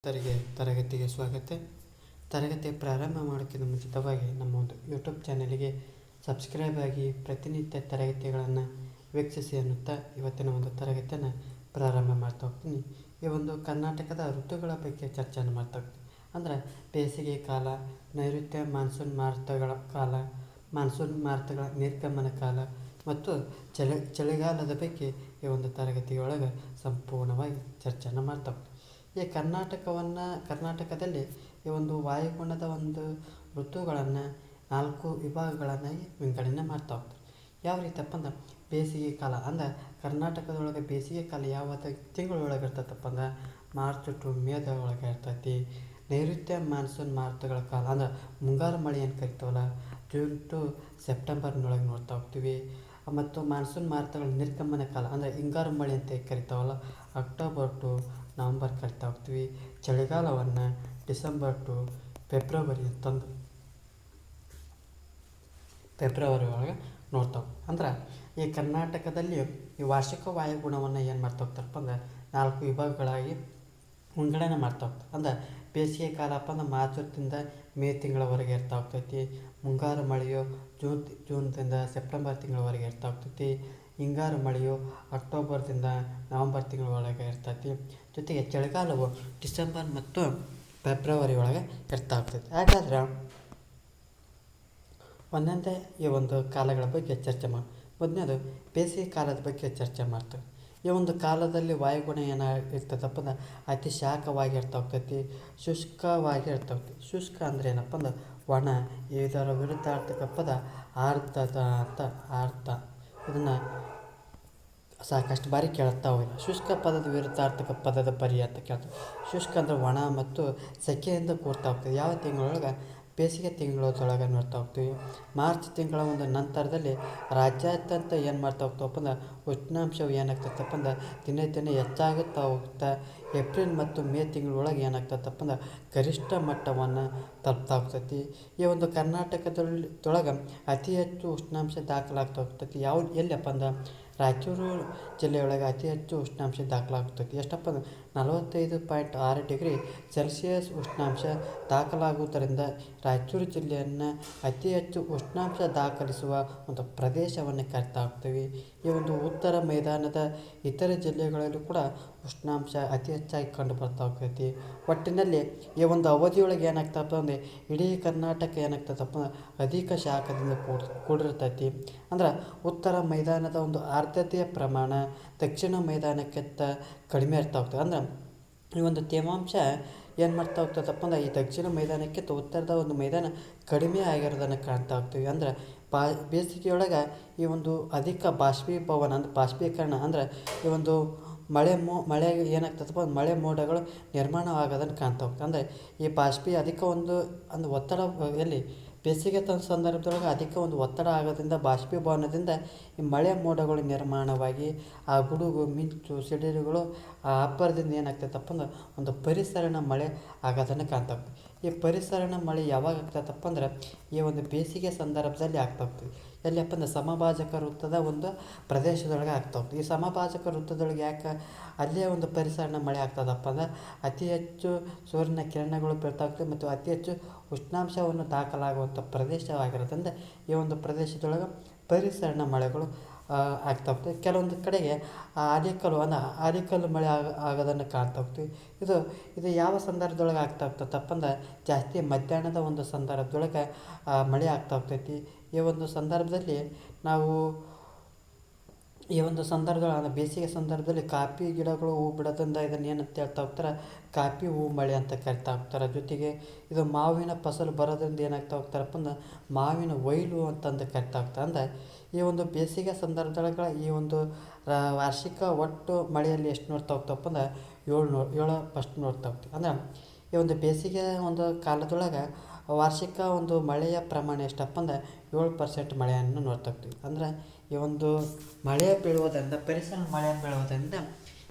ತರಗತಿಗೆ ಸ್ವಾಗತ. ತರಗತಿ ಪ್ರಾರಂಭ ಮಾಡೋಕ್ಕಿಂತ ಮುಂಚಿತವಾಗಿ ನಮ್ಮ ಒಂದು ಯೂಟ್ಯೂಬ್ ಚಾನಲಿಗೆ ಸಬ್ಸ್ಕ್ರೈಬ್ ಆಗಿ ಪ್ರತಿನಿತ್ಯ ತರಗತಿಗಳನ್ನು ವೀಕ್ಷಿಸಿ ಅನ್ನುತ್ತಾ ಇವತ್ತಿನ ಒಂದು ತರಗತಿಯನ್ನು ಪ್ರಾರಂಭ ಮಾಡ್ತಾ ಹೋಗ್ತೀನಿ. ಈ ಒಂದು ಕರ್ನಾಟಕದ ಋತುಗಳ ಬಗ್ಗೆ ಚರ್ಚೆಯನ್ನು ಮಾಡ್ತಾ ಹೋಗ್ತೀನಿ. ಅಂದರೆ ಬೇಸಿಗೆ ಕಾಲ, ನೈಋತ್ಯ ಮಾನ್ಸೂನ್ ಮಾರುತಗಳ ನಿರ್ಗಮನ ಕಾಲ ಮತ್ತು ಚಳಿಗಾಲದ ಬಗ್ಗೆ ಈ ಒಂದು ತರಗತಿಯೊಳಗೆ ಸಂಪೂರ್ಣವಾಗಿ ಚರ್ಚೆಯನ್ನು ಮಾಡ್ತಾ ಹೋಗ್ತೀವಿ. ಈ ಕರ್ನಾಟಕದಲ್ಲಿ ಈ ಒಂದು ವಾಯುಗುಣದ ಒಂದು ಋತುಗಳನ್ನು 4 ವಿಭಾಗಗಳನ್ನಾಗಿ ವಿಂಗಡಣೆ ಮಾಡ್ತಾ ಹೋಗ್ತಾರೆ. ಯಾವ ರೀತಿಯಪ್ಪ ಅಂದ್ರೆ ಬೇಸಿಗೆ ಕಾಲ ಅಂದ್ರೆ ಕರ್ನಾಟಕದೊಳಗೆ ಬೇಸಿಗೆ ಕಾಲ ಯಾವ ತಿಂಗಳೊಳಗೆ ಇರ್ತೈತಪ್ಪ ಅಂದ್ರೆ ಮಾರ್ಚ್ ಟು ಮೇದ ಒಳಗೆ ಇರ್ತೈತಿ. ನೈಋತ್ಯ ಮಾನ್ಸೂನ್ ಮಾರುತಗಳ ಕಾಲ ಅಂದ್ರೆ ಮುಂಗಾರು ಮಳೆ ಏನು ಕರಿತಾವಲ್ಲ, ಜೂನ್ ಟು ಸೆಪ್ಟೆಂಬರ್ನೊಳಗೆ ನೋಡ್ತಾ ಹೋಗ್ತೀವಿ. ಮತ್ತು ಮಾನ್ಸೂನ್ ಮಾರುತಗಳ ನಿರ್ಗಮನ ಕಾಲ ಅಂದರೆ ಹಿಂಗಾರು ಮಳೆ ಅಂತ ಕರಿತಾವಲ್ಲ, ಅಕ್ಟೋಬರ್ ಟು ನವಂಬರ್ ಕರಿತಾ ಹೋಗ್ತೀವಿ. ಚಳಿಗಾಲವನ್ನು ಡಿಸೆಂಬರ್ ಟು ಫೆಬ್ರವರಿ ಅಂತಂದು ಫೆಬ್ರವರಿ ಒಳಗೆ ನೋಡ್ತಾವೆ. ಅಂದ್ರೆ ಈ ಕರ್ನಾಟಕದಲ್ಲಿ ಈ ವಾರ್ಷಿಕ ವಾಯುಗುಣವನ್ನು ಏನು ಮಾಡ್ತಾ ಹೋಗ್ತಾರಪ್ಪ ಅಂದ್ರೆ 4 ವಿಭಾಗಗಳಾಗಿ ವಿಂಗಡಣೆ ಮಾಡ್ತಾ ಹೋಗ್ತಾರೆ. ಅಂದ್ರೆ ಬೇಸಿಗೆ ಕಾಲಪ್ಪ ಅಂದ್ರೆ ಮಾರ್ಚ್ದಿಂದ ಮೇ ತಿಂಗಳವರೆಗೆ ಇರ್ತಾ ಹೋಗ್ತೈತಿ. ಮುಂಗಾರು ಮಳೆಯು ಜೂನ್ದಿಂದ ಸೆಪ್ಟೆಂಬರ್ ತಿಂಗಳವರೆಗೆ ಇರ್ತಾ ಹೋಗ್ತೈತಿ. ಹಿಂಗಾರು ಮಳೆಯು ಅಕ್ಟೋಬರ್ದಿಂದ ನವಂಬರ್ ತಿಂಗಳೊಳಗೆ ಇರ್ತೈತಿ. ಜೊತೆಗೆ ಚಳಿಗಾಲವು ಡಿಸೆಂಬರ್ ಮತ್ತು ಫೆಬ್ರವರಿ ಒಳಗೆ ಇರ್ತಾ ಹೋಗ್ತೈತಿ. ಹಾಗಾದ್ರೆ ಒಂದೊಂದೇ ಈ ಒಂದು ಕಾಲಗಳ ಬಗ್ಗೆ ಚರ್ಚೆ ಮಾಡಿ. ಮೊದಲನೇದು ಬೇಸಿಗೆ ಕಾಲದ ಬಗ್ಗೆ ಚರ್ಚೆ ಮಾಡ್ತೇವೆ. ಈ ಒಂದು ಕಾಲದಲ್ಲಿ ವಾಯುಗುಣ ಏನಾಗಿರ್ತದಪ್ಪ ಅಂದ್ರೆ ಅತಿ ಶಾಖವಾಗಿ ಇರ್ತಾ ಹೋಗ್ತೈತಿ, ಶುಷ್ಕವಾಗಿ ಇರ್ತಾ ಹೋಗ್ತೈತಿ. ಶುಷ್ಕ ಅಂದರೆ ಏನಪ್ಪ ಅಂದ್ರೆ ಒಣ, ಇದರ ವಿರುದ್ಧಾರ್ಥಕ ಪದ ಆರ್ದ್ರತ ಅಂತ ಅರ್ಥ. ಇದನ್ನು ಸಾಕಷ್ಟು ಬಾರಿ ಕೇಳ್ತಾ ಹೋಗಿಲ್ಲ. ಶುಷ್ಕ ಪದದ ವಿರುದ್ಧಾರ್ಥಕ ಪದದ ಪರಿ ಅಂತ ಕೇಳ್ತಾರೆ. ಶುಷ್ಕ ಅಂದರೆ ಒಣ ಮತ್ತು ಸೆಕೆಯಿಂದ ಕೂರ್ತಾ ಹೋಗ್ತದೆ. ಯಾವ ತಿಂಗಳೊಳಗೆ? ಬೇಸಿಗೆ ತಿಂಗಳೊಳಗೆ ನೋಡ್ತಾ ಹೋಗ್ತೀವಿ. ಮಾರ್ಚ್ ತಿಂಗಳ ಒಂದು ನಂತರದಲ್ಲಿ ರಾಜ್ಯಾದ್ಯಂತ ಏನು ಮಾಡ್ತಾ ಹೋಗ್ತಾವಪ್ಪ ಅಂದ್ರೆ ಉಷ್ಣಾಂಶವು ಏನಾಗ್ತೈತಪ್ಪ ಅಂದ್ರೆ ದಿನೇ ಹೆಚ್ಚಾಗುತ್ತಾ ಹೋಗ್ತಾ ಏಪ್ರಿಲ್ ಮತ್ತು ಮೇ ತಿಂಗಳೊಳಗೆ ಏನಾಗ್ತೈತಪ್ಪ ಅಂದ್ರೆ ಗರಿಷ್ಠ ಮಟ್ಟವನ್ನು ತಲುಪ್ತಾ ಹೋಗ್ತೈತಿ. ಈ ಒಂದು ಕರ್ನಾಟಕದೊಳಗೆ ಅತಿ ಹೆಚ್ಚು ಉಷ್ಣಾಂಶ ದಾಖಲಾಗ್ತಾ ಹೋಗ್ತೈತಿ. ಎಲ್ಲಪ್ಪ ಅಂದ್ರೆ ರಾಯಚೂರು ಜಿಲ್ಲೆಯೊಳಗೆ ಅತಿ ಹೆಚ್ಚು ಉಷ್ಣಾಂಶ ದಾಖಲಾಗುತ್ತದೆ. ಎಷ್ಟಪ್ಪ ಅಂದ್ರೆ 45.6 ಡಿಗ್ರಿ ಸೆಲ್ಸಿಯಸ್ ಉಷ್ಣಾಂಶ ದಾಖಲಾಗುವುದರಿಂದ ರಾಯಚೂರು ಜಿಲ್ಲೆಯನ್ನು ಅತಿ ಹೆಚ್ಚು ಉಷ್ಣಾಂಶ ದಾಖಲಿಸುವ ಒಂದು ಪ್ರದೇಶವನ್ನು ಕರಿತಾ ಹೋಗ್ತೀವಿ. ಈ ಒಂದು ಉತ್ತರ ಮೈದಾನದ ಇತರ ಜಿಲ್ಲೆಗಳಲ್ಲೂ ಕೂಡ ಉಷ್ಣಾಂಶ ಅತಿ ಹೆಚ್ಚಾಗಿ ಕಂಡು ಬರ್ತಾ ಹೋಗ್ತೈತಿ. ಒಟ್ಟಿನಲ್ಲಿ ಈ ಒಂದು ಅವಧಿಯೊಳಗೆ ಏನಾಗ್ತಪ್ಪ ಅಂದರೆ ಇಡೀ ಕರ್ನಾಟಕ ಏನಾಗ್ತದಪ್ಪ ಅಧಿಕ ಶಾಖದಿಂದ ಕೂಡಿರ್ತೈತಿ. ಅಂದ್ರೆ ಉತ್ತರ ಮೈದಾನದ ಒಂದು ಆರ್ದ್ರತೆಯ ಪ್ರಮಾಣ ದಕ್ಷಿಣ ಮೈದಾನಕ್ಕಿಂತ ಕಡಿಮೆ ಇರ್ತಾ ಹೋಗ್ತದೆ. ಅಂದ್ರೆ ಈ ಒಂದು ತೇವಾಂಶ ಏನು ಮಾಡ್ತಾ ಹೋಗ್ತದಪ್ಪ ಅಂದ್ರೆ ಈ ದಕ್ಷಿಣ ಮೈದಾನಕ್ಕಿಂತ ಉತ್ತರದ ಒಂದು ಮೈದಾನ ಕಡಿಮೆ ಆಗಿರೋದನ್ನು ಕಾಣ್ತಾ ಹೋಗ್ತೀವಿ. ಅಂದ್ರೆ ಬೇಸಿಗೆಯೊಳಗೆ ಈ ಒಂದು ಅಧಿಕ ಬಾಷ್ಪೀಭವನ ಅಂದ್ರೆ ಬಾಷ್ಪೀಕರಣ ಅಂದ್ರೆ ಈ ಒಂದು ಮಳೆ ಏನಾಗ್ತದಪ್ಪ ಮಳೆ ಮೋಡಗಳು ನಿರ್ಮಾಣ ಆಗೋದನ್ನು ಕಾಣ್ತಾ ಹೋಗ್ತದೆ. ಅಂದರೆ ಈ ಅಧಿಕ ಒಂದು ಒತ್ತಡ ಎಲ್ಲಿ ಬೇಸಿಗೆ ಸಂದರ್ಭದೊಳಗೆ ಅಧಿಕ ಒಂದು ಒತ್ತಡ ಆಗೋದ್ರಿಂದ ಬಾಷ್ಪೀಭವನದಿಂದ ಈ ಮಳೆ ಮೋಡಗಳು ನಿರ್ಮಾಣವಾಗಿ ಆ ಗುಡುಗು ಮಿಂಚು ಸಿಡಿಲುಗಳು ಆ ಅಬ್ಬರದಿಂದ ಏನಾಗ್ತೈತಪ್ಪ ಅಂದ್ರೆ ಒಂದು ಪರಿಸರಣ ಮಳೆ ಆಗೋದನ್ನು ಕಾಣ್ತಾ ಹೋಗ್ತದೆ. ಈ ಪರಿಸರಣ ಮಳೆ ಯಾವಾಗ ಆಗ್ತೈತಪ್ಪ ಅಂದ್ರೆ ಈ ಒಂದು ಬೇಸಿಗೆ ಸಂದರ್ಭದಲ್ಲಿ ಆಗ್ತಾ ಹೋಗ್ತದೆ. ಎಲ್ಲಿಯಪ್ಪ ಅಂದ್ರೆ ಸಮಭಾಜಕ ವೃತ್ತದ ಒಂದು ಪ್ರದೇಶದೊಳಗೆ ಆಗ್ತಾ ಹೋಗ್ತದೆ. ಈ ಸಮಭಾಜಕ ವೃತ್ತದೊಳಗೆ ಯಾಕೆ ಅಲ್ಲೇ ಒಂದು ಪರಿಸರಣ ಮಳೆ ಆಗ್ತದಪ್ಪ ಅಂದ್ರೆ ಅತಿ ಹೆಚ್ಚು ಸೂರ್ಯನ ಕಿರಣಗಳು ಬೀಳ್ತಾ ಹೋಗ್ತದೆ ಮತ್ತು ಅತಿ ಹೆಚ್ಚು ಉಷ್ಣಾಂಶವನ್ನು ದಾಖಲಾಗುವಂಥ ಪ್ರದೇಶವಾಗಿರೋದ್ರಿಂದ ಈ ಒಂದು ಪ್ರದೇಶದೊಳಗೆ ಪರಿಸರಣ ಮಳೆಗಳು ಆಗ್ತಾ ಹೋಗ್ತದೆ. ಕೆಲವೊಂದು ಕಡೆಗೆ ಆಲಿಕಲ್ಲು ಮಳೆ ಆಗೋದನ್ನು ಕಾಣ್ತಾ ಹೋಗ್ತೀವಿ. ಇದು ಯಾವ ಸಂದರ್ಭದೊಳಗೆ ಆಗ್ತಾ ಹೋಗ್ತದಪ್ಪ ಅಂದ್ರೆ ಜಾಸ್ತಿ ಮಧ್ಯಾಹ್ನದ ಒಂದು ಸಂದರ್ಭದೊಳಗೆ ಮಳೆ ಆಗ್ತಾ ಹೋಗ್ತೈತಿ. ಈ ಒಂದು ಸಂದರ್ಭದಲ್ಲಿ ಬೇಸಿಗೆ ಸಂದರ್ಭದಲ್ಲಿ ಕಾಫಿ ಗಿಡಗಳು ಹೂ ಬಿಡೋದ್ರಿಂದ ಇದನ್ನು ಏನಂತ ಹೇಳ್ತಾ ಹೋಗ್ತಾರೆ, ಕಾಫಿ ಹೂ ಮಳೆ ಅಂತ ಕರಿತಾ ಹೋಗ್ತಾರೆ. ಜೊತೆಗೆ ಇದು ಮಾವಿನ ಫಸಲು ಬರೋದ್ರಿಂದ ಏನಾಗ್ತಾ ಹೋಗ್ತಾರಪ್ಪ ಅಂದ್ರೆ ಮಾವಿನ ಒಯ್ಲು ಅಂತಂದು ಕರಿತಾ ಹೋಗ್ತಾರೆ. ಅಂದರೆ ಈ ಒಂದು ಬೇಸಿಗೆ ಸಂದರ್ಭದೊಳಗೆ ಈ ಒಂದು ವಾರ್ಷಿಕ ಒಟ್ಟು ಮಳೆಯಲ್ಲಿ ಎಷ್ಟು ನೋಡ್ತಾ ಹೋಗ್ತಪ್ಪ ಅಂದ್ರೆ 7% ನೋಡ್ತಾ ಹೋಗ್ತೀವಿ. ಅಂದ್ರೆ ಈ ಒಂದು ಬೇಸಿಗೆ ಒಂದು ಕಾಲದೊಳಗೆ ವಾರ್ಷಿಕ ಒಂದು ಮಳೆಯ ಪ್ರಮಾಣ ಎಷ್ಟಪ್ಪ ಅಂದ್ರೆ 7% ಮಳೆಯನ್ನು ನೋಡ್ತಾ ಹೋಗ್ತೀವಿ. ಅಂದರೆ ಈ ಒಂದು ಮಳೆ ಬೀಳುವುದರಿಂದ ಪರಿಸರ ಮಳೆ ಬೀಳುವುದರಿಂದ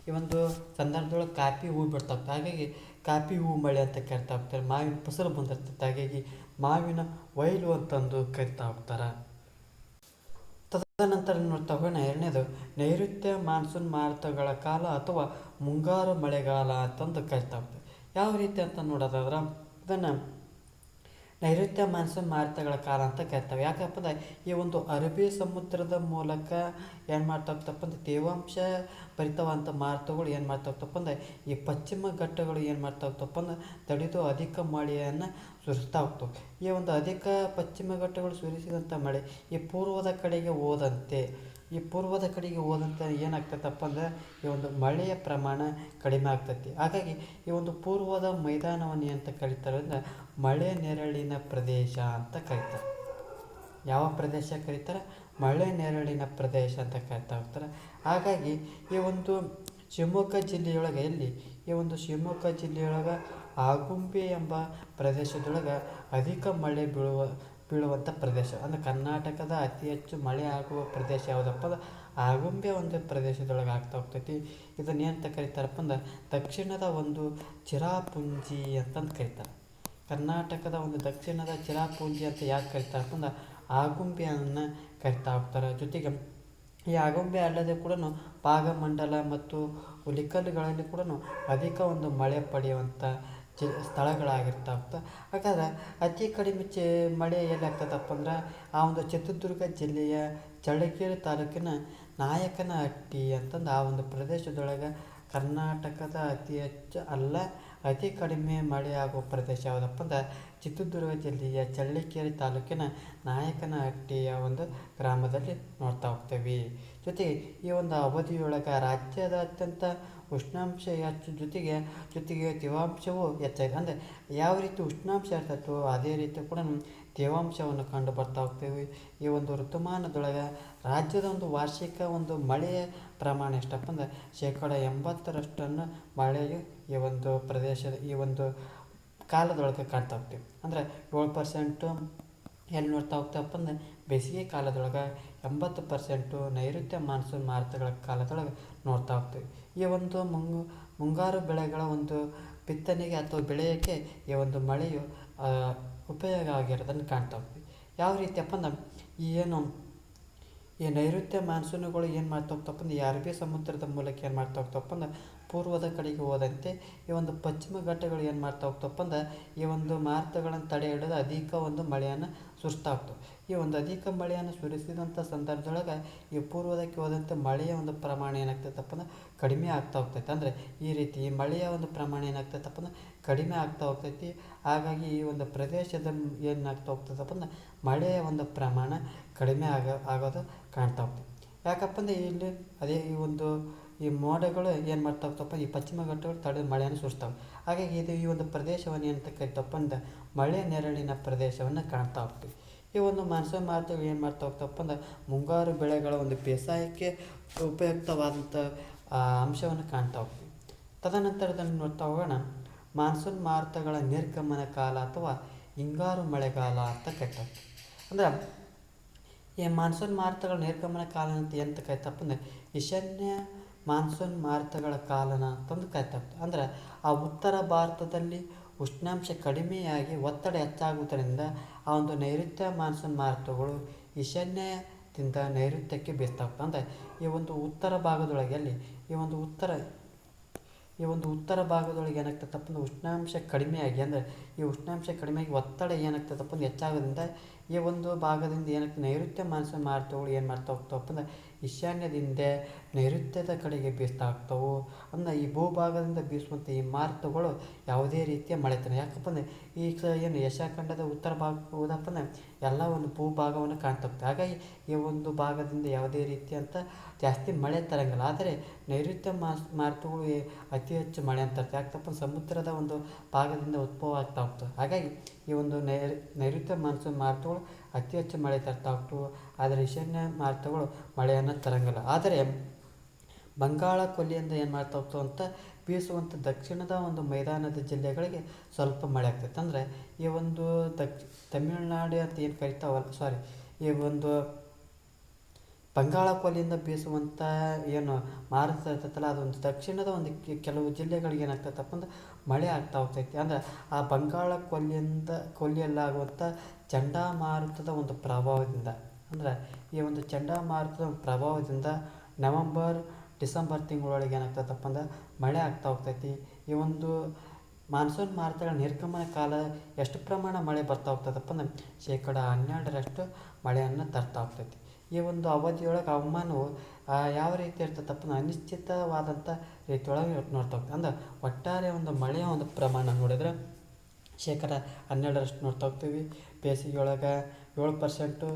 ಈ ಒಂದು ಸಂದರ್ಭದೊಳಗೆ ಕಾಫಿ ಹೂ ಬಿಡ್ತಾ ಹೋಗ್ತದೆ. ಹಾಗಾಗಿ ಕಾಫಿ ಹೂ ಮಳೆ ಅಂತ ಕರಿತಾ ಹೋಗ್ತಾರೆ. ಮಾವಿನ ಫಸಲು ಬಂದಿರ್ತೈತೆ, ಹಾಗಾಗಿ ಮಾವಿನ ಒಯ್ಲು ಅಂತಂದು ಕರಿತಾ ಹೋಗ್ತಾರೆ. ತದನಂತರ ನೋಡ್ತಾ ಹೋಗೋಣ. ಎರಡನೇದು ನೈಋತ್ಯ ಮಾನ್ಸೂನ್ ಮಾರುತಗಳ ಕಾಲ ಅಥವಾ ಮುಂಗಾರು ಮಳೆಗಾಲ ಅಂತಂದು ಕರಿತಾ ಹೋಗ್ತಾರೆ. ಯಾವ ರೀತಿ ಅಂತ ನೋಡೋದಾದ್ರೆ ಇದನ್ನು ನೈಋತ್ಯ ಮಾನ್ಸೂನ್ ಮಾರುತಗಳ ಕಾಲ ಅಂತ ಕರಿತಾವೆ. ಯಾಕಪ್ಪ ಅಂದ್ರೆ ಈ ಒಂದು ಅರಬ್ಬಿ ಸಮುದ್ರದ ಮೂಲಕ ಏನು ಮಾಡ್ತಾ ಹೋಗ್ತಪ್ಪ ಅಂದ್ರೆ ತೇವಾಂಶ ಭರಿತವಂಥ ಮಾರುತಗಳು ಏನು ಮಾಡ್ತಾ ಹೋಗ್ತಪ್ಪ ಅಂದ್ರೆ ಈ ಪಶ್ಚಿಮ ಘಟ್ಟಗಳು ಏನು ಮಾಡ್ತಾ ಹೋಗ್ತಪ್ಪ ಅಂದ್ರೆ ತಡೆದು ಅಧಿಕ ಮಳೆಯನ್ನು ಸುರಿಸ್ತಾ ಹೋಗ್ತವೆ. ಈ ಒಂದು ಅಧಿಕ ಪಶ್ಚಿಮ ಘಟ್ಟಗಳು ಸುರಿಸಿದಂಥ ಮಳೆ ಈ ಪೂರ್ವದ ಕಡೆಗೆ ಹೋದಂತೆ ಏನಾಗ್ತೈತಪ್ಪ ಅಂದ್ರೆ ಈ ಒಂದು ಮಳೆಯ ಪ್ರಮಾಣ ಕಡಿಮೆ ಆಗ್ತೈತಿ. ಹಾಗಾಗಿ ಈ ಒಂದು ಪೂರ್ವದ ಮೈದಾನವನ್ನು ಅಂತ ಕರೀತಾರೆ ಅಂದ್ರೆ ಮಳೆ ನೆರಳಿನ ಪ್ರದೇಶ ಅಂತ ಕರೀತಾರೆ. ಯಾವ ಪ್ರದೇಶ ಕರೀತಾರೆ? ಮಳೆ ನೆರಳಿನ ಪ್ರದೇಶ ಅಂತ ಕರಿತಾ ಹೋಗ್ತಾರೆ. ಹಾಗಾಗಿ ಈ ಒಂದು ಶಿವಮೊಗ್ಗ ಜಿಲ್ಲೆಯೊಳಗೆ ಶಿವಮೊಗ್ಗ ಜಿಲ್ಲೆಯೊಳಗೆ ಆಗುಂಬೆ ಎಂಬ ಪ್ರದೇಶದೊಳಗೆ ಅಧಿಕ ಮಳೆ ಬೀಳುವಂಥ ಪ್ರದೇಶ ಅಂದರೆ ಕರ್ನಾಟಕದ ಅತಿ ಹೆಚ್ಚು ಮಳೆ ಆಗುವ ಪ್ರದೇಶ ಯಾವುದಪ್ಪ ಅಂದ್ರೆ ಆಗುಂಬೆ ಒಂದು ಪ್ರದೇಶದೊಳಗೆ ಆಗ್ತಾ ಹೋಗ್ತೈತಿ. ಇದನ್ನ ಏನಂತ ಕರೀತಾರಪ್ಪ ಅಂದ್ರೆ ದಕ್ಷಿಣದ ಒಂದು ಚಿರಾಪುಂಜಿ ಅಂತಂದು ಕರೀತಾರೆ. ಕರ್ನಾಟಕದ ಒಂದು ದಕ್ಷಿಣದ ಚಿರಾಪುಂಜಿ ಅಂತ ಯಾಕೆ ಕರೀತಾರಪ್ಪ ಅಂದ್ರೆ ಆಗುಂಬೆಯನ್ನು ಕರಿತಾ ಹೋಗ್ತಾರೆ. ಜೊತೆಗೆ ಈ ಆಗುಂಬೆ ಅಲ್ಲದೆ ಕೂಡ ಭಾಗಮಂಡಲ ಮತ್ತು ಹುಲಿಕಲ್ಲುಗಳಲ್ಲಿ ಕೂಡ ಅಧಿಕ ಒಂದು ಮಳೆ ಪಡೆಯುವಂಥ ಸ್ಥಳಗಳಾಗಿರ್ತಾ ಹೋಗ್ತವೆ. ಹಾಗಾದ್ರೆ ಅತಿ ಕಡಿಮೆ ಮಳೆ ಎಲ್ಲಾಗ್ತದಪ್ಪ ಅಂದ್ರೆ ಆ ಒಂದು ಚಿತ್ರದುರ್ಗ ಜಿಲ್ಲೆಯ ಚಳ್ಳಕೆರೆ ತಾಲೂಕಿನ ನಾಯಕನಹಟ್ಟಿ ಅಂತಂದು ಆ ಒಂದು ಪ್ರದೇಶದೊಳಗೆ ಕರ್ನಾಟಕದ ಅತಿ ಕಡಿಮೆ ಮಳೆ ಆಗುವ ಪ್ರದೇಶ ಯಾವುದಪ್ಪ ಅಂದ್ರೆ ಚಿತ್ರದುರ್ಗ ಜಿಲ್ಲೆಯ ಚಳ್ಳಕೆರೆ ತಾಲೂಕಿನ ನಾಯಕನಹಟ್ಟಿಯ ಒಂದು ಗ್ರಾಮದಲ್ಲಿ ನೋಡ್ತಾ ಹೋಗ್ತೇವೆ. ಜೊತೆಗೆ ಈ ಒಂದು ಅವಧಿಯೊಳಗೆ ರಾಜ್ಯದ ಅತ್ಯಂತ ಉಷ್ಣಾಂಶ ಹೆಚ್ಚು ಜೊತೆಗೆ ತೇವಾಂಶವೂ ಹೆಚ್ಚಾಗಿದೆ. ಅಂದರೆ ಯಾವ ರೀತಿ ಉಷ್ಣಾಂಶ ಇರ್ತೈತೋ ಅದೇ ರೀತಿ ಕೂಡ ತೇವಾಂಶವನ್ನು ಕಂಡು ಬರ್ತಾ ಹೋಗ್ತೇವೆ. ಈ ಒಂದು ಋತುಮಾನದೊಳಗೆ ರಾಜ್ಯದ ಒಂದು ವಾರ್ಷಿಕ ಒಂದು ಮಳೆಯ ಪ್ರಮಾಣ ಎಷ್ಟಪ್ಪ ಅಂದ್ರೆ 80% ಮಳೆಯು ಈ ಒಂದು ಕಾಲದೊಳಗೆ ಕಾಣ್ತಾ ಹೋಗ್ತೀವಿ. ಅಂದರೆ 7% ಎಲ್ಲಿ ನೋಡ್ತಾ ಹೋಗ್ತೇವಪ್ಪ ಅಂದ್ರೆ ಬೇಸಿಗೆ ಕಾಲದೊಳಗೆ, 80% ನೈಋತ್ಯ ಮಾನ್ಸೂನ್ ಮಾರುತಗಳ ಕಾಲದೊಳಗೆ ನೋಡ್ತಾ ಹೋಗ್ತೀವಿ. ಈ ಒಂದು ಮುಂಗಾರು ಬೆಳೆಗಳ ಒಂದು ಬಿತ್ತನೆಗೆ ಅಥವಾ ಬೆಳೆಯೋಕ್ಕೆ ಈ ಒಂದು ಮಳೆಯು ಉಪಯೋಗ ಆಗಿರೋದನ್ನು ಕಾಣ್ತಾ ಹೋಗ್ತೀವಿ. ಯಾವ ರೀತಿಯಪ್ಪ ಅಂದ್ರೆ ಈ ನೈಋತ್ಯ ಮಾನ್ಸೂನುಗಳು ಏನು ಮಾಡ್ತಾ ಹೋಗ್ತಪ್ಪ ಅಂದ್ರೆ ಈ ಅರಬ್ಬಿ ಸಮುದ್ರದ ಮೂಲಕ ಏನು ಮಾಡ್ತಾ ಹೋಗ್ತಪ್ಪ ಅಂದ್ರೆ ಪೂರ್ವದ ಕಡೆಗೆ ಹೋದಂತೆ ಈ ಒಂದು ಪಶ್ಚಿಮ ಘಟ್ಟಗಳು ಏನು ಮಾಡ್ತಾ ಹೋಗ್ತಪ್ಪ ಅಂದ್ರೆ ಈ ಒಂದು ಮಾರುತಗಳನ್ನು ತಡೆ ಹಿಡಿದು ಅಧಿಕ ಒಂದು ಮಳೆಯನ್ನು ಸುರಿಸ್ತಾ ಹೋಗ್ತವೆ. ಈ ಒಂದು ಅಧಿಕ ಮಳೆಯನ್ನು ಸುರಿಸಿದಂಥ ಸಂದರ್ಭದೊಳಗೆ ಈ ಪೂರ್ವದಕ್ಕೆ ಹೋದಂತೆ ಮಳೆಯ ಒಂದು ಪ್ರಮಾಣ ಏನಾಗ್ತೈತಪ್ಪ ಅಂದ್ರೆ ಕಡಿಮೆ ಆಗ್ತಾ ಹೋಗ್ತೈತೆ. ಅಂದರೆ ಈ ರೀತಿ ಈ ಮಳೆಯ ಒಂದು ಪ್ರಮಾಣ ಏನಾಗ್ತೈತಪ್ಪ ಅಂದ್ರೆ ಕಡಿಮೆ ಆಗ್ತಾ ಹೋಗ್ತೈತಿ. ಹಾಗಾಗಿ ಈ ಒಂದು ಪ್ರದೇಶದ ಏನಾಗ್ತಾ ಹೋಗ್ತದಪ್ಪ ಅಂದ್ರೆ ಮಳೆಯ ಒಂದು ಪ್ರಮಾಣ ಕಡಿಮೆ ಆಗೋದು ಕಾಣ್ತಾ ಹೋಗ್ತದೆ. ಯಾಕಪ್ಪ ಅಂದರೆ ಇಲ್ಲಿ ಅದೇ ಈ ಮೋಡಗಳು ಏನು ಮಾಡ್ತಾ ಹೋಗ್ತಪ್ಪ ಈ ಪಶ್ಚಿಮ ಘಟ್ಟಗಳು ತಡೆದು ಮಳೆಯನ್ನು ಸುರಿಸ್ತಾವೆ. ಹಾಗಾಗಿ ಈ ಒಂದು ಪ್ರದೇಶವನ್ನು ಏನಂತ ಕರಿತಪ್ಪ ಅಂದ್ರೆ ಮಳೆ ನೆರಳಿನ ಪ್ರದೇಶವನ್ನು ಕಾಣ್ತಾ ಹೋಗ್ತೀವಿ. ಈ ಒಂದು ಮಾನ್ಸೂನ್ ಮಾರುತಗಳು ಏನು ಮಾಡ್ತಾ ಹೋಗ್ತಪ್ಪ ಅಂದ್ರೆ ಮುಂಗಾರು ಬೆಳೆಗಳ ಒಂದು ಬೇಸಾಯಕ್ಕೆ ಉಪಯುಕ್ತವಾದಂಥ ಅಂಶವನ್ನು ಕಾಣ್ತಾ ಹೋಗ್ತೀವಿ. ತದನಂತರದಲ್ಲಿ ನೋಡ್ತಾ ಹೋಗೋಣ ಮಾನ್ಸೂನ್ ಮಾರುತಗಳ ನಿರ್ಗಮನ ಕಾಲ ಅಥವಾ ಹಿಂಗಾರು ಮಳೆಗಾಲ ಅಂತ ಕರಿತಾರೆ. ಅಂದ್ರೆ ಈ ಮಾನ್ಸೂನ್ ಮಾರುತಗಳ ನಿರ್ಗಮನ ಕಾಲ ಅಂತ ಎಂತ ಕರಿತಪ್ಪ ಅಂದ್ರೆ ಈಶಾನ್ಯ ಮಾನ್ಸೂನ್ ಮಾರುತಗಳ ಕಾಲನ ಅಂತಂದು ಕರಿತಾರೆ. ಅಂದ್ರೆ ಆ ಉತ್ತರ ಭಾರತದಲ್ಲಿ ಉಷ್ಣಾಂಶ ಕಡಿಮೆಯಾಗಿ ಒತ್ತಡ ಹೆಚ್ಚಾಗುವುದರಿಂದ ಆ ಒಂದು ನೈಋತ್ಯ ಮಾನ್ಸೂನ್ ಮಾರುತಗಳು ಈಶಾನ್ಯದಿಂದ ನೈಋತ್ಯಕ್ಕೆ ಬೀಸ್ತಾ ಹೋಗ್ತವೆ. ಅಂದರೆ ಈ ಒಂದು ಉತ್ತರ ಭಾಗದೊಳಗೆ ಏನಾಗ್ತದಪ್ಪ ಅಂದ್ರೆ ಉಷ್ಣಾಂಶ ಕಡಿಮೆಯಾಗಿ ಒತ್ತಡ ಏನಾಗ್ತದಪ್ಪ ಅಂದ್ರೆ ಹೆಚ್ಚಾಗೋದ್ರಿಂದ ಈ ಒಂದು ಭಾಗದಿಂದ ಏನಾಗ್ತದೆ ನೈಋತ್ಯ ಮಾನ್ಸೂನ್ ಮಾರುತಗಳು ಏನು ಮಾಡ್ತಾ ಹೋಗ್ತಾವಪ್ಪ ಅಂದ್ರೆ ಈಶಾನ್ಯದಿಂದ ನೈಋತ್ಯದ ಕಡೆಗೆ ಬೀಸ್ತಾ ಹೋಗ್ತಾವೆ. ಅಂದರೆ ಈ ಭೂಭಾಗದಿಂದ ಬೀಸುವಂಥ ಈ ಮಾರುತಗಳು ಯಾವುದೇ ರೀತಿಯ ಮಳೆತನ ಯಾಕಪ್ಪ ಅಂದರೆ ಏನು ಏಷ್ಯಾ ಖಂಡದ ಉತ್ತರ ಭಾಗ ಹೋದಪ್ಪ ಅಂದ್ರೆ ಎಲ್ಲ ಒಂದು ಭೂಭಾಗವನ್ನು ಕಾಣ್ತಾ ಹೋಗ್ತದೆ. ಹಾಗಾಗಿ ಈ ಒಂದು ಭಾಗದಿಂದ ಯಾವುದೇ ರೀತಿಯಂಥ ಜಾಸ್ತಿ ಮಳೆ ತರಂಗಿಲ್ಲ. ಆದರೆ ನೈಋತ್ಯ ಮಾರುತಗಳು ಅತಿ ಹೆಚ್ಚು ಮಳೆ ಅಂತ ಯಾಕಪ್ಪ ಸಮುದ್ರದ ಒಂದು ಭಾಗದಿಂದ ಉದ್ಭವ ಆಗ್ತಾ ಹೋಗ್ತವೆ. ಹಾಗಾಗಿ ಈ ಒಂದು ನೈಋತ್ಯ ಮಾನ್ಸೂನ್ ಮಾರುತಗಳು ಅತಿ ಹೆಚ್ಚು ಮಳೆ ತರ್ತಾ ಹೋಗ್ತವೆ. ಆದರೆ ಈಶಾನ್ಯ ಮಾರುತಗಳು ಮಳೆಯನ್ನು ತರಂಗಿಲ್ಲ. ಆದರೆ ಬಂಗಾಳ ಕೊಲ್ಲಿಯಿಂದ ಏನು ಮಾಡ್ತಾ ಹೋಗ್ತವೆ ಅಂತ ಬೀಸುವಂಥ ದಕ್ಷಿಣದ ಒಂದು ಮೈದಾನದ ಜಿಲ್ಲೆಗಳಿಗೆ ಸ್ವಲ್ಪ ಮಳೆ ಆಗ್ತೈತೆ. ಅಂದರೆ ಈ ಒಂದು ತಮಿಳುನಾಡು ಅಂತ ಏನು ಕರಿತಾವಲ್ಲ ಈ ಒಂದು ಬಂಗಾಳ ಕೊಲ್ಲಿಯಿಂದ ಬೀಸುವಂಥ ಏನು ಮಾರುತ ಇರ್ತೈತಲ್ಲ ಅದೊಂದು ದಕ್ಷಿಣದ ಒಂದು ಕೆಲವು ಜಿಲ್ಲೆಗಳಿಗೆ ಏನಾಗ್ತೈತಪ್ಪ ಅಂದ್ರೆ ಮಳೆ ಆಗ್ತಾ ಹೋಗ್ತೈತಿ. ಅಂದರೆ ಆ ಬಂಗಾಳ ಕೊಲ್ಲಿಯಲ್ಲಾಗುವಂಥ ಚಂಡಮಾರುತದ ಒಂದು ಪ್ರಭಾವದಿಂದ ಈ ಒಂದು ಚಂಡಮಾರುತದ ಪ್ರಭಾವದಿಂದ ನವಂಬರ್ ಡಿಸೆಂಬರ್ ತಿಂಗಳೊಳಗೆ ಏನಾಗ್ತೈತಪ್ಪ ಅಂದ್ರೆ ಮಳೆ ಆಗ್ತಾ ಹೋಗ್ತೈತಿ. ಈ ಒಂದು ಮಾನ್ಸೂನ್ ಮಾರುತಗಳ ನಿರ್ಗಮನ ಕಾಲ ಎಷ್ಟು ಪ್ರಮಾಣ ಮಳೆ ಬರ್ತಾ ಹೋಗ್ತದಪ್ಪ ಅಂದ್ರೆ 12% ಮಳೆಯನ್ನು ತರ್ತಾ ಹೋಗ್ತೈತಿ. ಈ ಒಂದು ಅವಧಿಯೊಳಗೆ ಹವಾಮಾನವು ಯಾವ ರೀತಿ ಇರ್ತದಪ್ಪ ಅಂದ್ರೆ ಅನಿಶ್ಚಿತವಾದಂಥ ರೀತಿಯೊಳಗೆ ನೋಡ್ತಾ ಹೋಗ್ತದೆ. ಅಂದ್ರೆ ಒಟ್ಟಾರೆ ಒಂದು ಮಳೆಯ ಒಂದು ಪ್ರಮಾಣ ನೋಡಿದ್ರೆ 12% ನೋಡ್ತಾ ಹೋಗ್ತೀವಿ. ಬೇಸಿಗೆಯೊಳಗೆ 7%,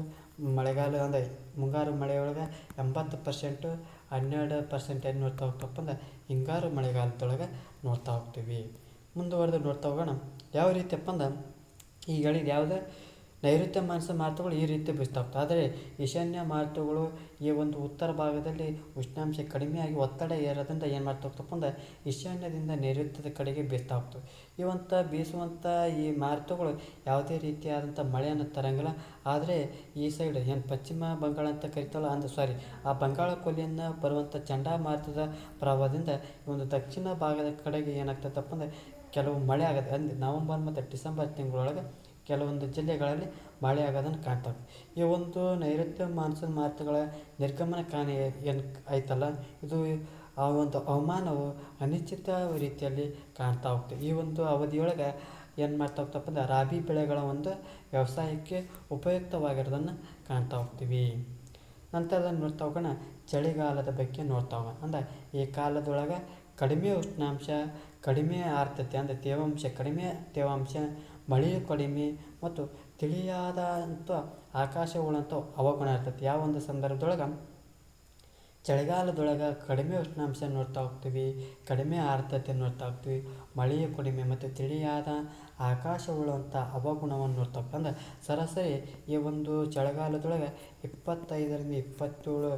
ಮಳೆಗಾಲ ಅಂದರೆ ಮುಂಗಾರು ಮಳೆಯೊಳಗೆ 80%, 12% ಏನು ನೋಡ್ತಾ ಹೋಗ್ತಪ್ಪ ಅಂದ್ರೆ ಹಿಂಗಾರು ಮಳೆಗಾಲದೊಳಗೆ ನೋಡ್ತಾ ಹೋಗ್ತೀವಿ. ಮುಂದುವರೆದು ನೋಡ್ತಾ ಹೋಗೋಣ. ಯಾವ ರೀತಿಯಪ್ಪ ಅಂದ್ರೆ ಈಗ ಹೇಳಿದ ಯಾವುದೇ ನೈಋತ್ಯ ಮಾನ್ಸೂನ್ ಮಾರುತಗಳು ಈ ರೀತಿ ಬೀಸ್ತಾ ಹೋಗ್ತವೆ. ಆದರೆ ಈಶಾನ್ಯ ಮಾರುತಗಳು ಈ ಒಂದು ಉತ್ತರ ಭಾಗದಲ್ಲಿ ಉಷ್ಣಾಂಶ ಕಡಿಮೆಯಾಗಿ ಒತ್ತಡ ಏರೋದ್ರಿಂದ ಏನು ಮಾಡ್ತಾ ಹೋಗ್ತಪ್ಪ ಅಂದ್ರೆ ಈಶಾನ್ಯದಿಂದ ನೈಋತ್ಯದ ಕಡೆಗೆ ಬೀಸ್ತಾ ಹೋಗ್ತವೆ. ಬೀಸುವಂಥ ಈ ಮಾರುತಗಳು ಯಾವುದೇ ರೀತಿಯಾದಂಥ ಮಳೆಯನ್ನು ತರಂಗಿಲ್ಲ. ಆದರೆ ಈ ಸೈಡ್ ಏನು ಪಶ್ಚಿಮ ಬಂಗಾಳ ಅಂತ ಕರಿತಾವಲ್ಲ ಆ ಬಂಗಾಳ ಕೊಲ್ಲಿಯನ್ನು ಬರುವಂಥ ಚಂಡಮಾರುತದ ಪ್ರಭಾವದಿಂದ ಈ ಒಂದು ದಕ್ಷಿಣ ಭಾಗದ ಕಡೆಗೆ ಏನಾಗ್ತದಪ್ಪ ಅಂದರೆ ಕೆಲವು ಮಳೆ ಆಗುತ್ತೆ. ಅಂದರೆ ನವಂಬರ್ ಮತ್ತು ಡಿಸೆಂಬರ್ ತಿಂಗಳೊಳಗೆ ಕೆಲವೊಂದು ಜಿಲ್ಲೆಗಳಲ್ಲಿ ಮಳೆ ಆಗೋದನ್ನು ಕಾಣ್ತವೆ. ಈ ಒಂದು ನೈಋತ್ಯ ಮಾನ್ಸೂನ್ ಮಾರುತಗಳ ನಿರ್ಗಮನ ಕಾರಣ ಏನು ಆಯ್ತಲ್ಲ, ಇದು ಆ ಒಂದು ಹವಾಮಾನವು ಅನಿಶ್ಚಿತ ರೀತಿಯಲ್ಲಿ ಕಾಣ್ತಾ ಹೋಗ್ತದೆ. ಈ ಒಂದು ಅವಧಿಯೊಳಗೆ ಏನು ಮಾಡ್ತಾ ಹೋಗ್ತಪ್ಪ ಅಂದ್ರೆ ರಾಬಿ ಬೆಳೆಗಳ ಒಂದು ವ್ಯವಸಾಯಕ್ಕೆ ಉಪಯುಕ್ತವಾಗಿರೋದನ್ನು ಕಾಣ್ತಾ ಹೋಗ್ತೀವಿ. ನಂತರದಲ್ಲಿ ನೋಡ್ತಾ ಹೋಗೋಣ ಚಳಿಗಾಲದ ಬಗ್ಗೆ ನೋಡ್ತಾ ಹೋಗೋಣ. ಅಂದರೆ ಈ ಕಾಲದೊಳಗೆ ಕಡಿಮೆ ಉಷ್ಣಾಂಶ, ಕಡಿಮೆ ಆರ್ದ್ರತೆ ಅಂದರೆ ಕಡಿಮೆ ತೇವಾಂಶ, ಮಳೆಯು ಕಡಿಮೆ ಮತ್ತು ತಿಳಿಯಾದಂಥ ಆಕಾಶವುಳ್ಳಂಥ ಹವಾಗುಣ ಇರ್ತೈತಿ. ಯಾವ ಒಂದು ಸಂದರ್ಭದೊಳಗೆ ಚಳಿಗಾಲದೊಳಗೆ ಕಡಿಮೆ ಉಷ್ಣಾಂಶ ನೋಡ್ತಾ ಹೋಗ್ತೀವಿ, ಕಡಿಮೆ ಆರ್ದ್ರತೆ ನೋಡ್ತಾ ಹೋಗ್ತೀವಿ, ಮಳೆಯು ಕಡಿಮೆ ಮತ್ತು ತಿಳಿಯಾದ ಆಕಾಶವುಳ್ಳಂಥ ಹವಾಗುಣವನ್ನು ನೋಡ್ತಾ ಹೋಗ್ತೀವಿ. ಅಂದರೆ ಸರಾಸರಿ ಈ ಒಂದು ಚಳಿಗಾಲದೊಳಗೆ 25ರಿಂದ 27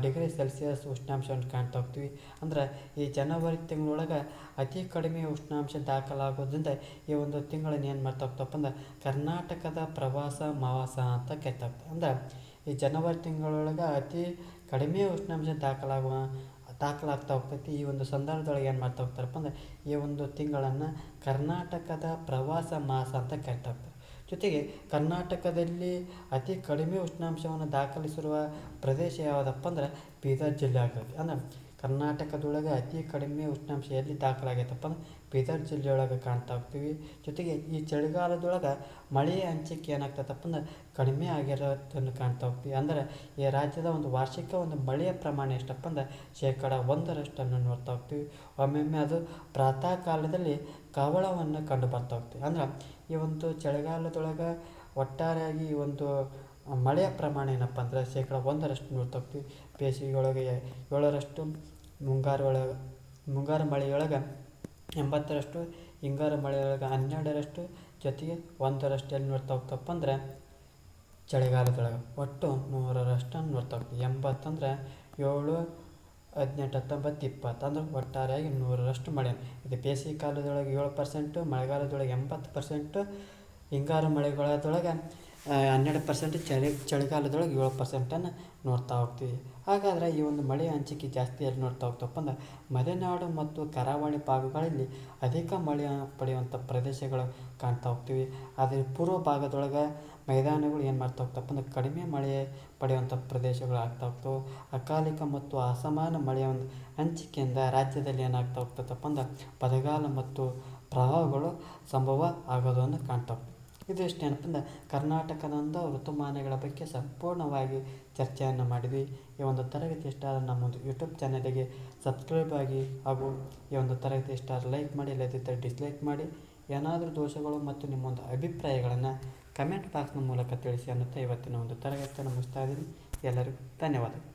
ಡಿಗ್ರಿ ಸೆಲ್ಸಿಯಸ್ ಉಷ್ಣಾಂಶವನ್ನು ಕಾಣ್ತಾ ಹೋಗ್ತೀವಿ. ಅಂದ್ರೆ ಈ ಜನವರಿ ತಿಂಗಳೊಳಗೆ ಅತಿ ಕಡಿಮೆ ಉಷ್ಣಾಂಶ ದಾಖಲಾಗೋದ್ರಿಂದ ಈ ಒಂದು ತಿಂಗಳನ್ನು ಏನು ಮಾಡ್ತಾ ಹೋಗ್ತಪ್ಪ ಅಂದ್ರೆ ಕರ್ನಾಟಕದ ಪ್ರವಾಸ ಮಾವಾಸ ಅಂತ ಕರಿತಾ ಹೋಗ್ತದೆ. ಅಂದ್ರೆ ಈ ಜನವರಿ ತಿಂಗಳೊಳಗೆ ಅತಿ ಕಡಿಮೆ ಉಷ್ಣಾಂಶ ದಾಖಲಾಗ್ತಾ ಹೋಗ್ತೈತಿ. ಈ ಒಂದು ಸಂದರ್ಭದೊಳಗೆ ಏನು ಮಾಡ್ತಾ ಹೋಗ್ತಾರಪ್ಪ ಅಂದ್ರೆ ಈ ಒಂದು ತಿಂಗಳನ್ನು ಕರ್ನಾಟಕದ ಪ್ರವಾಸ ಮಾಸ ಅಂತ ಕರಿತಾ ಹೋಗ್ತಾರೆ. ಜೊತೆಗೆ ಕರ್ನಾಟಕದಲ್ಲಿ ಅತಿ ಕಡಿಮೆ ಉಷ್ಣಾಂಶವನ್ನು ದಾಖಲಿಸಿರುವ ಪ್ರದೇಶ ಯಾವುದಪ್ಪ ಅಂದ್ರೆ ಬೀದರ್ ಜಿಲ್ಲೆ ಆಗ್ತದೆ. ಅಂದ್ರೆ ಕರ್ನಾಟಕದೊಳಗೆ ಅತಿ ಕಡಿಮೆ ಉಷ್ಣಾಂಶ ಎಲ್ಲಿ ದಾಖಲಾಗೈತಪ್ಪ ಅಂದ್ರೆ ಬೀದರ್ ಜಿಲ್ಲೆಯೊಳಗೆ ಕಾಣ್ತಾ ಹೋಗ್ತೀವಿ. ಜೊತೆಗೆ ಈ ಚಳಿಗಾಲದೊಳಗೆ ಮಳೆಯ ಹಂಚಿಕೆ ಏನಾಗ್ತದಪ್ಪ ಅಂದ್ರೆ ಕಡಿಮೆ ಆಗಿರೋದನ್ನು ಕಾಣ್ತಾ ಹೋಗ್ತೀವಿ. ಅಂದರೆ ಈ ರಾಜ್ಯದ ಒಂದು ವಾರ್ಷಿಕ ಒಂದು ಮಳೆಯ ಪ್ರಮಾಣ ಎಷ್ಟಪ್ಪ ಅಂದ್ರೆ 1% ನೋಡ್ತಾ ಹೋಗ್ತೀವಿ. ಒಮ್ಮೊಮ್ಮೆ ಅದು ಪ್ರಾತಃ ಕಾಲದಲ್ಲಿ ಕವಳವನ್ನು ಕಂಡು ಬರ್ತಾ ಹೋಗ್ತೀವಿ. ಅಂದ್ರೆ ಈ ಒಂದು ಚಳಿಗಾಲದೊಳಗೆ ಒಟ್ಟಾರೆಯಾಗಿ ಈ ಒಂದು ಮಳೆಯ ಪ್ರಮಾಣ ಏನಪ್ಪ ಅಂದ್ರೆ 1% ನೋಡ್ತಾ ಹೋಗ್ತೀವಿ. ಬೇಸಿಗೆಯೊಳಗೆ 7%, ಮುಂಗಾರು ಮಳೆಯೊಳಗೆ 80%, ಹಿಂಗಾರು ಮಳೆಯೊಳಗೆ 12%, ಜೊತೆಗೆ 1% ಎಲ್ಲಿ ನೋಡ್ತಾ ಹೋಗ್ತಪ್ಪ ಅಂದ್ರೆ ಚಳಿಗಾಲದೊಳಗೆ ಒಟ್ಟು 100% ನೋಡ್ತಾ ಹೋಗ್ತೀವಿ. 80 ಅಂದರೆ 7, 18, 19, 20 ಅಂದ್ರೆ ಒಟ್ಟಾರೆಯಾಗಿ 100% ಮಳೆ. ಇದು ಬೇಸಿಗೆ ಕಾಲದೊಳಗೆ 7%, ಮಳೆಗಾಲದೊಳಗೆ 80%, ಹಿಂಗಾರು ಮಳೆಗಾಲದೊಳಗೆ 12%, ಚಳಿಗಾಲದೊಳಗೆ 7% ನೋಡ್ತಾ ಹೋಗ್ತೀವಿ. ಹಾಗಾದರೆ ಈ ಒಂದು ಮಳೆಯ ಹಂಚಿಕೆ ಜಾಸ್ತಿ ಎಲ್ಲಿ ನೋಡ್ತಾ ಹೋಗ್ತಪ್ಪ ಅಂದ್ರೆ ಮಲೆನಾಡು ಮತ್ತು ಕರಾವಳಿ ಭಾಗಗಳಲ್ಲಿ ಅಧಿಕ ಮಳೆ ಪಡೆಯುವಂಥ ಪ್ರದೇಶಗಳು ಕಾಣ್ತಾ ಹೋಗ್ತೀವಿ. ಆದರೆ ಪೂರ್ವ ಭಾಗದೊಳಗೆ ಮೈದಾನಗಳು ಏನು ಮಾಡ್ತಾ ಹೋಗ್ತಪ್ಪ ಅಂದ್ರೆ ಕಡಿಮೆ ಮಳೆ ಪಡೆಯುವಂಥ ಪ್ರದೇಶಗಳು ಆಗ್ತಾ ಹೋಗ್ತವೆ. ಅಕಾಲಿಕ ಮತ್ತು ಅಸಮಾನ ಮಳೆಯ ಒಂದು ಹಂಚಿಕೆಯಿಂದ ರಾಜ್ಯದಲ್ಲಿ ಏನಾಗ್ತಾ ಹೋಗ್ತದಪ್ಪ ಅಂದ್ರೆ ಬರಗಾಲ ಮತ್ತು ಪ್ರವಾಹಗಳು ಸಂಭವ ಆಗೋದನ್ನು ಕಾಣ್ತಾ ಹೋಗ್ತೀವಿ. ಇದಿಷ್ಟು ಏನಪ್ಪ ಅಂದ್ರೆ ಕರ್ನಾಟಕದ ಋತುಮಾನಗಳ ಬಗ್ಗೆ ಸಂಪೂರ್ಣವಾಗಿ ಚರ್ಚೆಯನ್ನು ಮಾಡಿದ್ವಿ. ಈ ಒಂದು ತರಗತಿ ಇಷ್ಟ ಆದರೆ ನಮ್ಮೊಂದು ಯೂಟ್ಯೂಬ್ ಚಾನಲಿಗೆ ಸಬ್ಸ್ಕ್ರೈಬ್ ಆಗಿ ಹಾಗೂ ಈ ಒಂದು ತರಗತಿ ಇಷ್ಟ ಆದರೆ ಲೈಕ್ ಮಾಡಿ, ಇಲ್ಲದಿದ್ದರೆ ಡಿಸ್ಲೈಕ್ ಮಾಡಿ. ಏನಾದರೂ ದೋಷಗಳು ಮತ್ತು ನಿಮ್ಮೊಂದು ಅಭಿಪ್ರಾಯಗಳನ್ನು ಕಮೆಂಟ್ ಬಾಕ್ಸ್ನ ಮೂಲಕ ತಿಳಿಸಿ ಅನ್ನುತ್ತಾ ಇವತ್ತಿನ ಒಂದು ತರಗತಿಯನ್ನು ಮುಗಿಸ್ತಾ ಇದ್ದೀನಿ. ಎಲ್ಲರಿಗೂ ಧನ್ಯವಾದಗಳು.